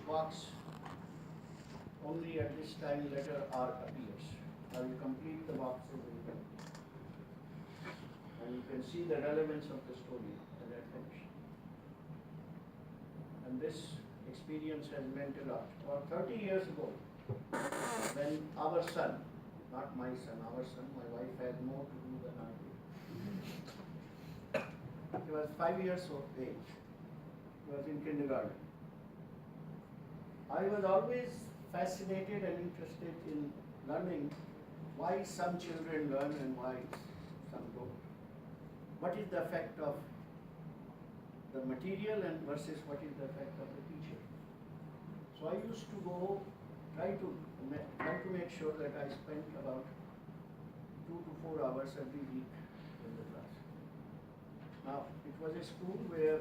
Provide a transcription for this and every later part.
box, only at this time letter R appears. I will complete the boxes and you can see the relevance of the story as I finish. And this experience has meant a lot. About 30 years ago, when our son, not my son, our son, my wife had more to do than I did. He was 5 years of age. He was in kindergarten. I was always fascinated and interested in learning why some children learn and why some don't. What is the effect of the material and versus what is the effect of the teacher? So I used to go, try to make sure that I spent about 2 to 4 hours every week in the class. Now, it was a school where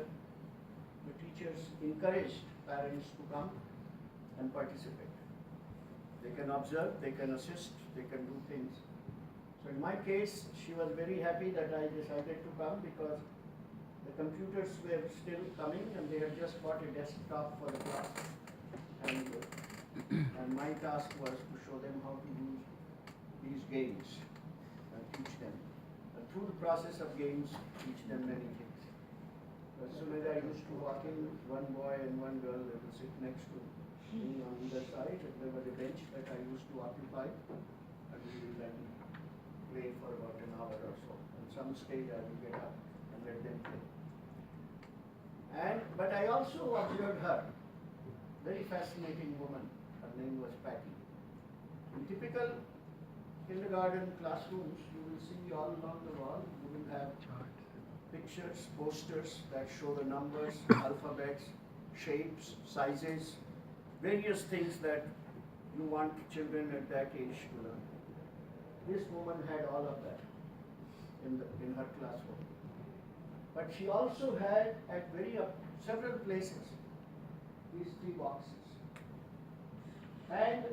the teachers encouraged parents to come and participate. They can observe, they can assist, they can do things. So in my case, she was very happy that I decided to come because the computers were still coming and they had just bought a desktop for the class. And my task was to show them how to use these games and teach them. And through the process of games, teach them many things. As soon as I used to walk in, one boy and one girl, they would sit next to me on either side, and there was a bench that I used to occupy, and we would then play for about an hour or so. At some stage I would get up and let them play. But I also observed her, very fascinating woman. Her name was Patty. In typical kindergarten classrooms, you will see all along the wall, you will have pictures, posters that show the numbers, alphabets, shapes, sizes, various things that you want children at that age to learn. This woman had all of that in her classroom. But she also had at several places these 3 boxes. And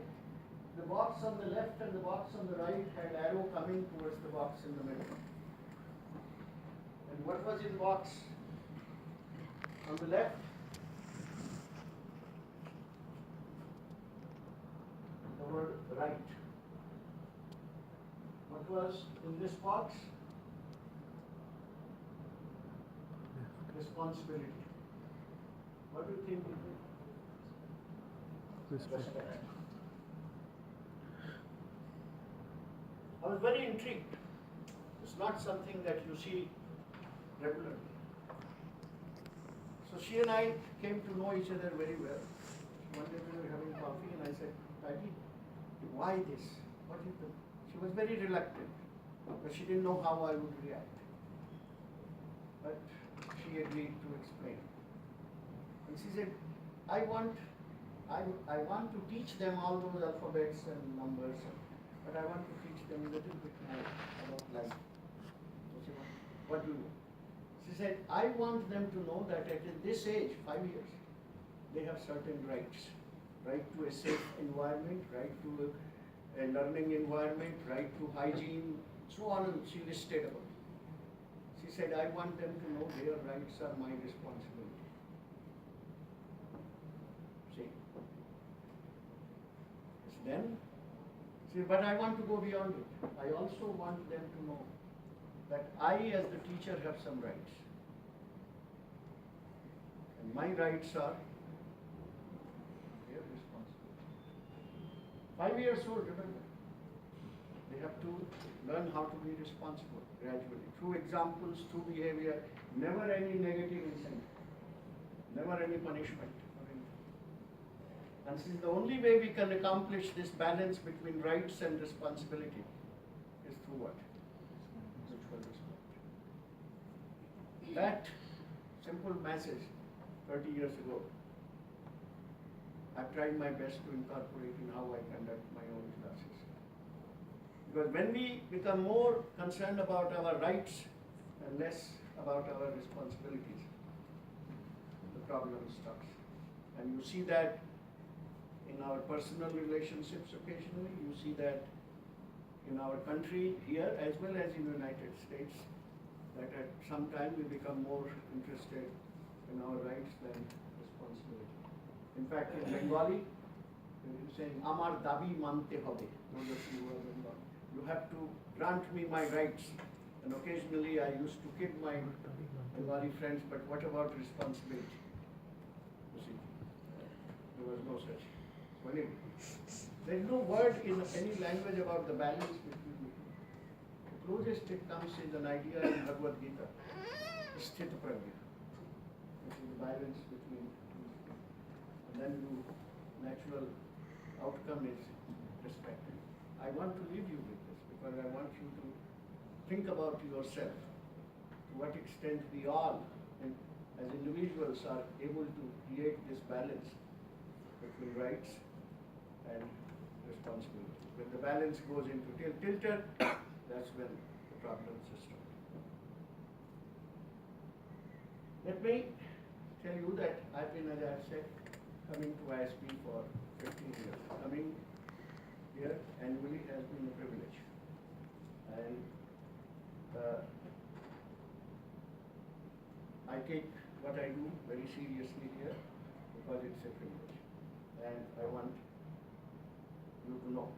the box on the left and the box on the right had arrow coming towards the box in the middle. And what was in box on the left? The word right. What was in this box? Responsibility. What do you think it is? Respect. I was very intrigued. It's not something that you see regularly. So she and I came to know each other very well. One day we were having coffee and I said, Patty, why this? What is the... She was very reluctant, but she didn't know how I would react. But she agreed to explain. And she said, I want to teach them all those alphabets and numbers, but I want to teach them a little bit more about life. So she said, what do you do? She said, I want them to know that at this age, 5 years, they have certain rights. Right to a safe environment, right to a learning environment, right to hygiene, so on, and she listed about. She said, I want them to know their rights are my responsibility. See? Then, see, but I want to go beyond it. I also want them to know that I, as the teacher, have some rights. And my rights are their responsibility. 5 years old, remember. They have to learn how to be responsible gradually, through examples, through behavior, never any negative incentive, never any punishment. And since the only way we can accomplish this balance between rights and responsibility is through what? Mutual respect. That simple message 30 years ago, I've tried my best to incorporate in how I conduct my own classes. Because when we become more concerned about our rights and less about our responsibilities, the problem starts. And you see that in our personal relationships occasionally, you see that in our country here as well as in the United States, that at some time we become more interested in our rights than responsibility. In fact, in Bengali, you're saying, Amar dabi mante hobe. Those of you who are Bengali. You have to grant me my rights. And occasionally I used to kid my Bengali friends, but what about responsibility? You see, there was no such. So anyway, there is no word in any language about the balance between the two. The closest it comes is an idea in Bhagavad Gita, sthita prajna, which is the balance between two. And then the natural outcome is respect. I want to leave you with this because I want you to think about yourself, to what extent we all, and as individuals, are able to create this balance between rights and responsibility. When the balance goes into tilted, that's when the problems start. Let me tell you that I've been, as I've said, coming to ISP for 15 years. Coming here annually has been a privilege. And I take what I do very seriously here because it's a privilege. And I want you to know.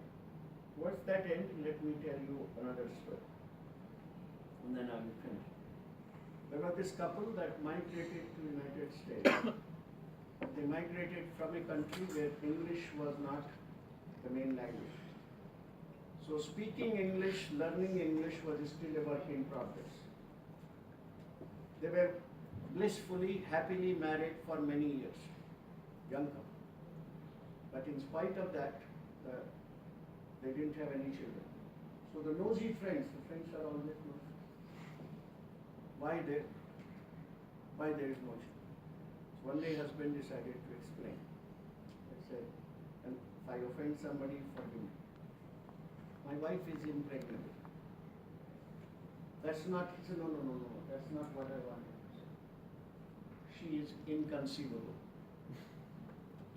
Towards that end, let me tell you another story. And then I will finish. There was this couple that migrated to the United States. They migrated from a country where English was not the main language. So speaking English, learning English was still a work in progress. They were blissfully, happily married for many years, young couple. But in spite of that, they didn't have any children. So the nosy friends, the friends are always nosy. Why there is no children? So one day husband decided to explain. He said, and if I offend somebody, forgive me. My wife is impregnable. That's not, he said, no, that's not what I wanted to say. She is inconceivable.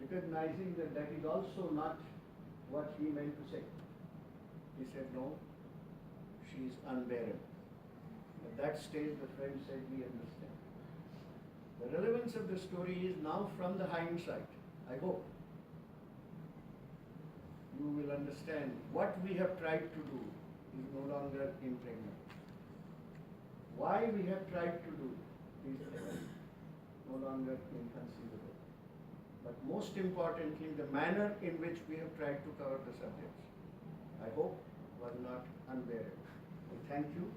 Recognizing that that is also not what he meant to say. He said, no, she is unbearable. At that stage, the friend said, we understand. The relevance of the story is now from the hindsight, I hope. You will understand what we have tried to do is no longer impregnable. Why we have tried to do is no longer inconceivable. But most importantly, the manner in which we have tried to cover the subjects, I hope, was not unbearable. Thank you.